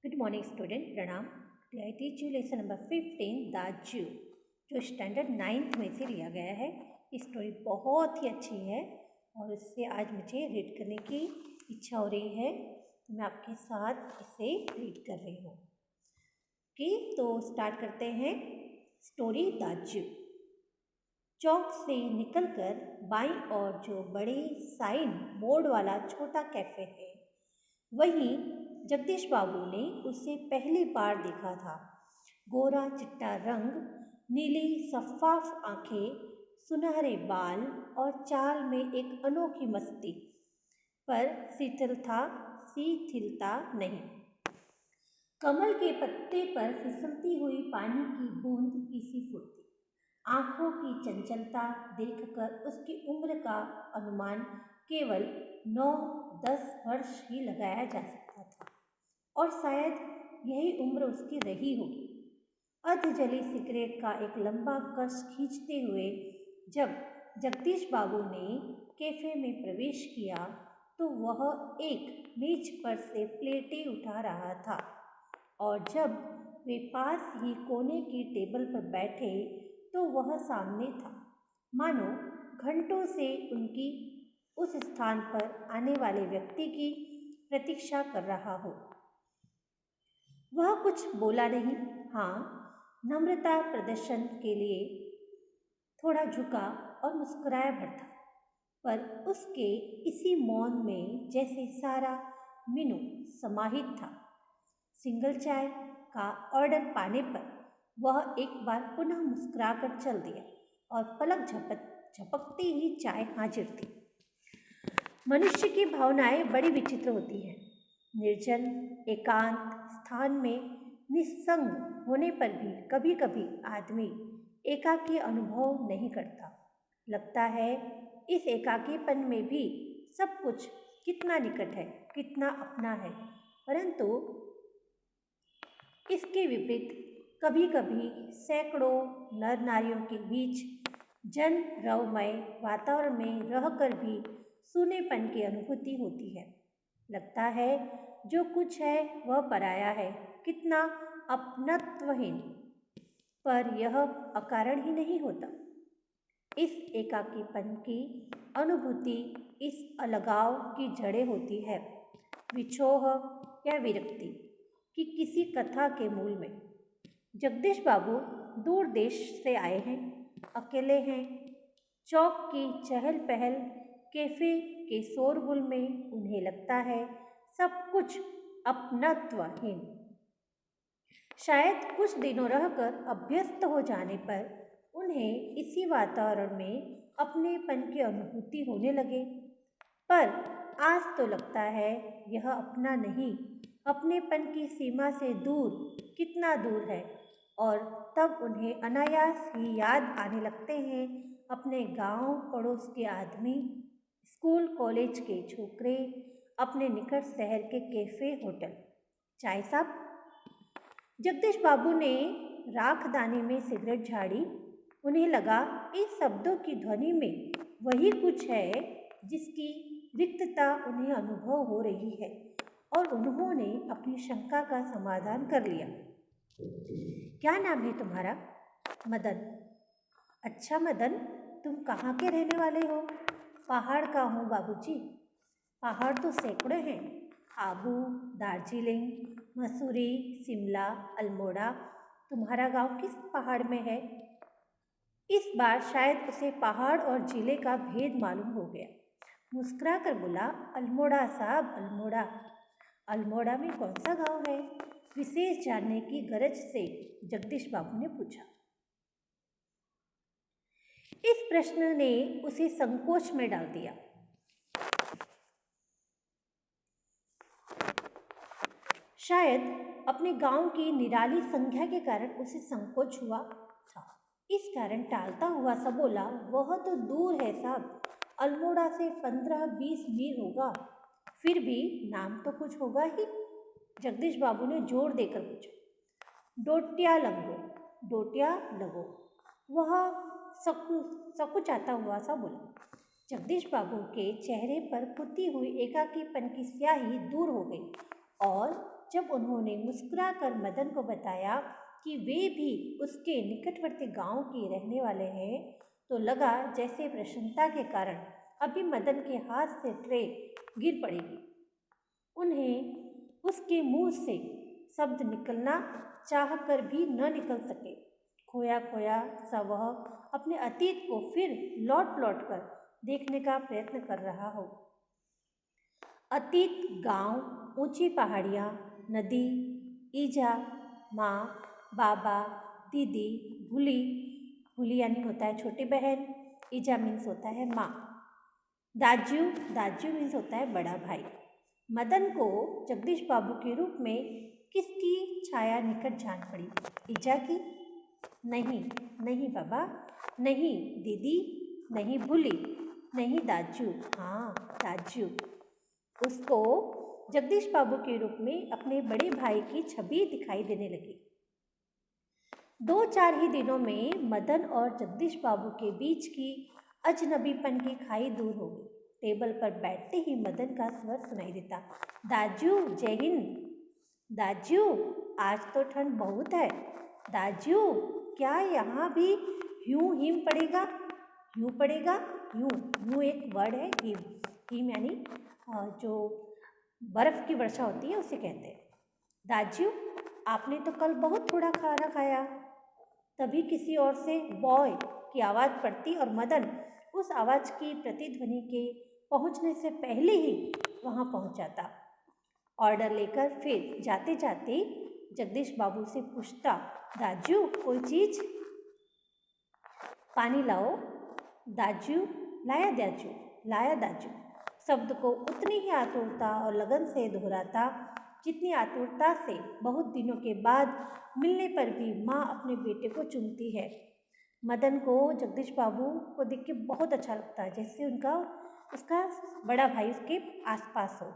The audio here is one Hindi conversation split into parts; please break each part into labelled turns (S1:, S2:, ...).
S1: गुड मॉर्निंग स्टूडेंट, प्रणाम। I teach you lesson number 15 the zoo, जो स्टैंडर्ड 9th में से लिया गया है। ये स्टोरी बहुत ही अच्छी है और इससे आज मुझे रीड करने की इच्छा हो रही है, तो मैं आपके साथ इसे रीड कर रही हूँ। तो स्टार्ट करते हैं स्टोरी द जू। चौक से निकलकर बाईं ओर जो बड़े साइन बोर्ड वाला छोटा कैफे है, वहीं जगदीश बाबू ने उसे पहली बार देखा था। गोरा चिट्टा रंग, नीली शफाफ आंखें, सुनहरे बाल और चाल में एक अनोखी मस्ती, पर शिथिलता नहीं। कमल के पत्ते पर फिसलती हुई पानी की बूंद की सी फुर्ती, आंखों की चंचलता देखकर उसकी उम्र का अनुमान केवल 9-10 वर्ष ही लगाया जा सकता था, और शायद यही उम्र उसकी रही होगी। अर्धजली सिगरेट का एक लंबा कश खींचते हुए जब जगदीश बाबू ने कैफे में प्रवेश किया, तो वह एक मेज पर से प्लेटें उठा रहा था, और जब वे पास ही कोने की टेबल पर बैठे तो वह सामने था, मानो घंटों से उनकी उस स्थान पर आने वाले व्यक्ति की प्रतीक्षा कर रहा हो। वह कुछ बोला नहीं, हाँ, नम्रता प्रदर्शन के लिए थोड़ा झुका और मुस्कुराया भर था, पर उसके इसी मौन में जैसे सारा मीनू समाहित था। सिंगल चाय का ऑर्डर पाने पर वह एक बार पुनः मुस्कुराकर चल दिया और पलक झपकते ही चाय हाजिर थी। मनुष्य की भावनाएं बड़ी विचित्र होती हैं। निर्जन एकांत स्थान में निस्संग होने पर भी कभी कभी आदमी एकाकी अनुभव नहीं करता। लगता है इस एकाकीपन में भी सब कुछ कितना निकट है, कितना अपना है, परंतु इसके विपरीत कभी कभी सैकड़ों नर नारियों के बीच जन रवमय वातावरण में रहकर भी सूनेपन की अनुभूति होती है। लगता है जो कुछ है वह पराया है, कितना अपनत्वहीन, पर यह अकारण ही नहीं होता। इस एकाकीपन की अनुभूति इस अलगाव की जड़ें होती है, विछोह या विरक्ति कि किसी कथा के मूल में। जगदीश बाबू दूर देश से आए हैं, अकेले हैं। चौक की चहल पहल, कैफे के शोरगुल में उन्हें लगता है सब कुछ अपनत्वहीन। शायद कुछ दिनों रहकर अभ्यस्त हो जाने पर उन्हें इसी वातावरण में अपनेपन की अनुभूति होने लगे, पर आज तो लगता है यह अपना नहीं, अपनेपन की सीमा से दूर, कितना दूर है। और तब उन्हें अनायास ही याद आने लगते हैं अपने गांव पड़ोस के आदमी, स्कूल कॉलेज के छोकरे, अपने निकट शहर के कैफे होटल। चाय साहब। जगदीश बाबू ने राखदानी में सिगरेट झाड़ी। उन्हें लगा इन शब्दों की ध्वनि में वही कुछ है जिसकी रिक्तता उन्हें अनुभव हो रही है, और उन्होंने अपनी शंका का समाधान कर लिया। क्या नाम है तुम्हारा? मदन। अच्छा मदन, तुम कहाँ के रहने वाले हो? पहाड़ का हूँ बाबूजी। पहाड़ तो सैकड़ों हैं, आबू, दार्जिलिंग, मसूरी, शिमला, अल्मोड़ा। तुम्हारा गांव किस पहाड़ में है? इस बार शायद उसे पहाड़ और जिले का भेद मालूम हो गया। मुस्कुरा कर बोला, अल्मोड़ा साहब, अल्मोड़ा। अल्मोड़ा में कौन सा गांव है? विशेष जानने की गरज से जगदीश बाबू ने पूछा। इस प्रश्न ने उसे संकोच में डाल दिया। शायद अपने गांव की निराली संख्या के कारण उसे संकोच हुआ था। इस कारण टालता हुआ सा बोला, वह तो दूर है साहब, अल्मोड़ा से 15-20 मील होगा। फिर भी नाम तो कुछ होगा ही। जगदीश बाबू ने जोर देकर पूछा। डोटिया लगो, डोटिया लगो, वह सकुचाता हुआ सा बोला। जगदीश बाबू के चेहरे पर पुती हुई एकाकीपन की स्याही दूर हो गई, और जब उन्होंने मुस्कुराकर मदन को बताया कि वे भी उसके निकटवर्ती गांव के रहने वाले हैं, तो लगा जैसे प्रसन्नता के कारण अभी मदन के हाथ से ट्रे गिर पड़ेगी। उन्हें उसके मुंह से शब्द निकलना चाहकर भी न निकल सके। खोया खोया सा वह अपने अतीत को फिर लौट लौट कर देखने का प्रयत्न कर रहा हो। अतीत गांव, ऊंची पहाड़ियाँ, नदी, ईजा, माँ, बाबा, दीदी, भूली, भूली यानी होता है छोटी बहन, ईजा मीन्स होता है माँ, दाजू, दाजू मीन्स होता है बड़ा भाई। मदन को जगदीश बाबू के रूप में किसकी छाया निकट जान पड़ी? ईजा की? नहीं, नहीं बाबा, नहीं दीदी, नहीं भूली, नहीं दाजू, हाँ दाजू। उसको जगदीश बाबू के रूप में अपने बड़े भाई की छवि दिखाई देने लगी। 2-4 ही दिनों में मदन और जगदीश बाबू के बीच की अजनबीपन की खाई दूर हो गई। टेबल पर बैठते ही मदन का स्वर सुनाई देता, दाजू जय हिंद। दाजू आज तो ठंड बहुत है। दाजू क्या यहाँ भी ह्यूं हिम पड़ेगा? ह्यूं पड़ेगा? ह्यूं, ह्यूं एक वर्ड है, हिम, हिम यानी जो बर्फ की वर्षा होती है उसे कहते हैं। दाजू आपने तो कल बहुत थोड़ा खाना खाया। तभी किसी ओर से बॉय की आवाज़ पड़ती और मदन उस आवाज़ की प्रतिध्वनि के पहुंचने से पहले ही वहां पहुंच जाता। ऑर्डर लेकर फिर जाते जाते जगदीश बाबू से पूछता, दाजू कोई चीज? पानी लाओ। दाजू लाया, दाजू लाया, दाजू शब्द को उतनी ही आतुरता और लगन से दोहराता जितनी आतुरता से बहुत दिनों के बाद मिलने पर भी माँ अपने बेटे को चूमती है। मदन को जगदीश बाबू को देख के बहुत अच्छा लगता है, जैसे उसका बड़ा भाई उसके आसपास हो।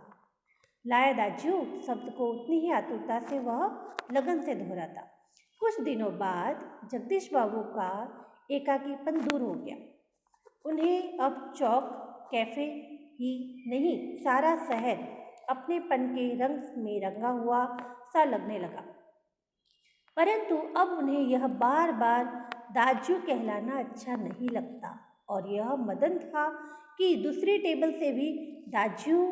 S1: लाया दाजू शब्द को उतनी ही आतुरता से वह लगन से दोहराता। कुछ दिनों बाद जगदीश बाबू का एकाकीपन दूर हो गया। उन्हें अब चौक, कैफे ही नहीं, सारा शहर अपनेपन के रंग में रंगा हुआ सा लगने लगा। परंतु अब उन्हें यह बार बार दाजू कहलाना अच्छा नहीं लगता और यह मदन था कि दूसरी टेबल से भी दाजू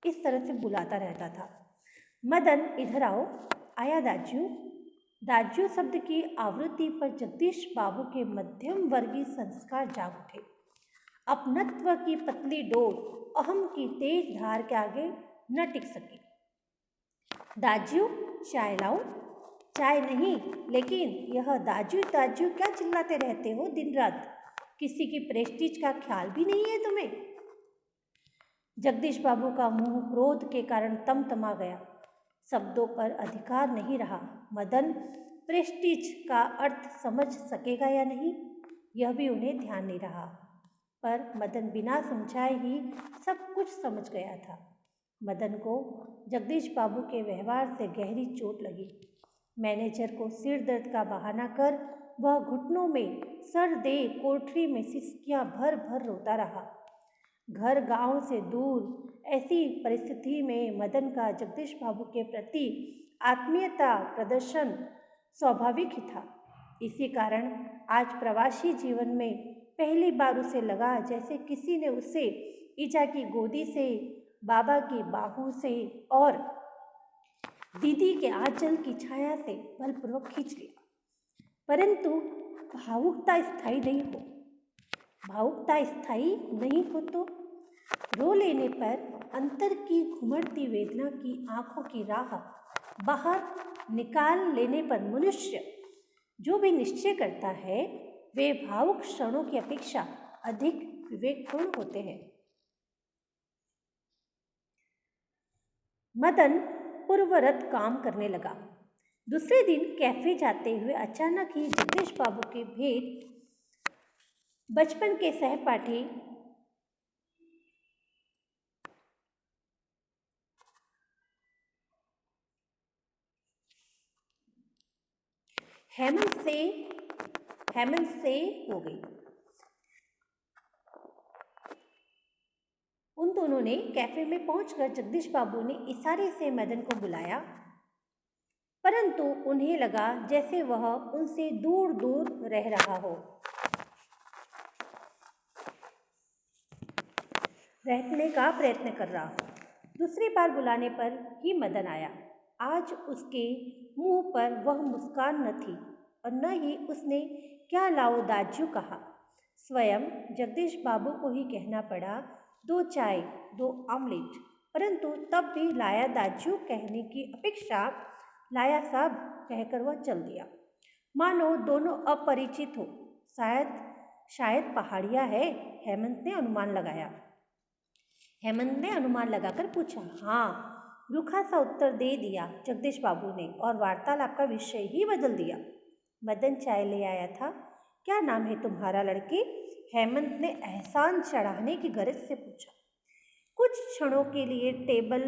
S1: इस तरह से बुलाता रहता था। मदन इधर आओ। आया दाजू। दाजू शब्द की आवृत्ति पर जगदीश बाबू के मध्यम वर्गीय संस्कार जाग उठे। अपनत्व की पतली डोर अहम की तेज धार के आगे न टिक सकी। दाजू चाय लाऊं? चाय नहीं, लेकिन यह दाजू दाजू क्या चिल्लाते रहते हो दिन रात? किसी की प्रेस्टीज का ख्याल भी नहीं है तुम्हें? जगदीश बाबू का मुंह क्रोध के कारण तमतमा गया। शब्दों पर अधिकार नहीं रहा। मदन प्रेस्टीज का अर्थ समझ सकेगा या नहीं, यह भी उन्हें ध्यान नहीं रहा। पर मदन बिना समझाए ही सब कुछ समझ गया था। मदन को जगदीश बाबू के व्यवहार से गहरी चोट लगी। मैनेजर को सिर दर्द का बहाना कर वह घुटनों में सर दे कोठरी में सिसकियां भर भर रोता रहा। घर गांव से दूर ऐसी परिस्थिति में मदन का जगदीश बाबू के प्रति आत्मीयता प्रदर्शन स्वाभाविक ही था। इसी कारण आज प्रवासी जीवन में पहली बार उसे लगा जैसे किसी ने उसे ईजा की गोदी से, बाबा की बाहों से और दीदी के आंचल की छाया से बलपूर्वक खींच लिया। परंतु भावुकता स्थायी नहीं हो। भावुकता स्थायी नहीं हो तो रो लेने पर अंतर की घुमड़ती वेदना की आंखों की राह बाहर निकाल लेने पर मनुष्य जो भी निश्चय करता है वे भावुक क्षणों की अपेक्षा अधिक विवेकपूर्ण होते हैं। मदन पूर्ववत काम करने लगा। दूसरे दिन कैफे जाते हुए अचानक ही जगदीश बाबू के भेंट बचपन के सहपाठी हेमंत से हो गई। उन दोनों ने कैफे में पहुंचकर जगदीश बाबू ने इशारे से मदन को बुलाया, परंतु उन्हें लगा जैसे वह उनसे दूर दूर रह रहा हो। रहने का प्रयत्न कर रहा हो। दूसरी बार बुलाने पर ही मदन आया। आज उसके मुंह पर वह मुस्कान न थी और न ही उसने क्या लाओ दाजू कहा। स्वयं जगदीश बाबू को ही कहना पड़ा, 2 चाय 2 ऑमलेट, परंतु तब भी लाया दाजू कहने की अपेक्षा लाया साहब कहकर वह चल दिया, मानो दोनों अपरिचित हो। शायद पहाड़िया है, हेमंत ने अनुमान लगाया। हेमंत ने अनुमान लगाकर पूछा। हाँ, रूखा सा उत्तर दे दिया जगदीश बाबू ने और वार्तालाप का विषय ही बदल दिया। मदन चाय ले आया था। क्या नाम है तुम्हारा लड़के? हेमंत ने एहसान चढ़ाने की गरज से पूछा। कुछ क्षणों के लिए टेबल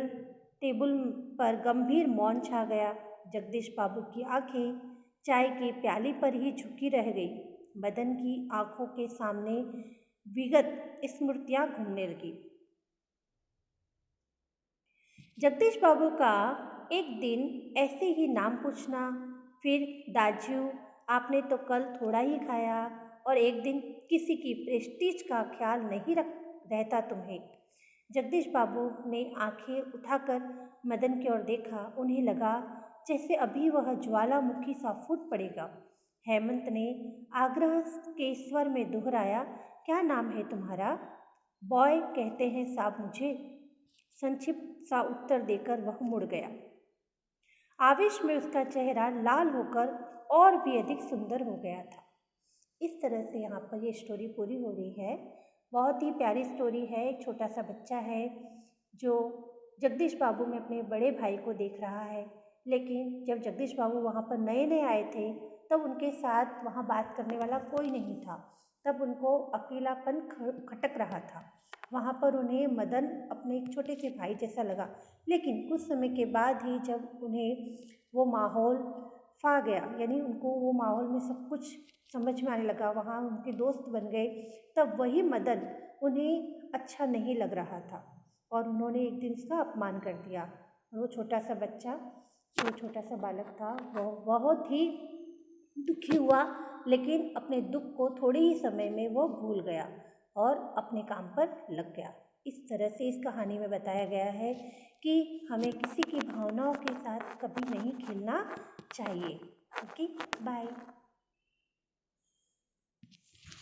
S1: पर गंभीर मौन छा गया। जगदीश बाबू की आंखें चाय के प्याली पर ही झुकी रह गई। मदन की आंखों के सामने विगत स्मृतियां घूमने लगी। जगदीश बाबू का एक दिन ऐसे ही नाम पूछना, फिर दाजू आपने तो कल थोड़ा ही खाया, और एक दिन किसी की प्रेस्टीज का ख्याल नहीं रहता तुम्हें। जगदीश बाबू ने आंखें उठाकर मदन की ओर देखा। उन्हें लगा जैसे अभी वह ज्वालामुखी सा फूट पड़ेगा। हेमंत ने आग्रह के स्वर में दोहराया, क्या नाम है तुम्हारा? बॉय कहते हैं साहब मुझे, संक्षिप्त सा उत्तर देकर वह मुड़ गया। आवेश में उसका चेहरा लाल होकर और भी अधिक सुंदर हो गया था। इस तरह से यहाँ पर ये स्टोरी पूरी हो रही है। बहुत ही प्यारी स्टोरी है। एक छोटा सा बच्चा है जो जगदीश बाबू में अपने बड़े भाई को देख रहा है, लेकिन जब जगदीश बाबू वहाँ पर नए नए आए थे तब उनके साथ वहाँ बात करने वाला कोई नहीं था। तब उनको अकेलापन खटक रहा था। वहाँ पर उन्हें मदन अपने एक छोटे से भाई जैसा लगा, लेकिन कुछ समय के बाद ही जब उन्हें वो माहौल फा गया, यानी उनको वो माहौल में सब कुछ समझ में आने लगा, वहाँ उनके दोस्त बन गए, तब वही मदन उन्हें अच्छा नहीं लग रहा था और उन्होंने एक दिन उसका अपमान कर दिया। वो छोटा सा बच्चा, जो छोटा सा बालक था, वो बहुत ही दुखी हुआ, लेकिन अपने दुख को थोड़े ही समय में वो भूल गया और अपने काम पर लग गया। इस तरह से इस कहानी में बताया गया है कि हमें किसी की भावनाओं के साथ कभी नहीं खेलना चाहिए। Okay, bye.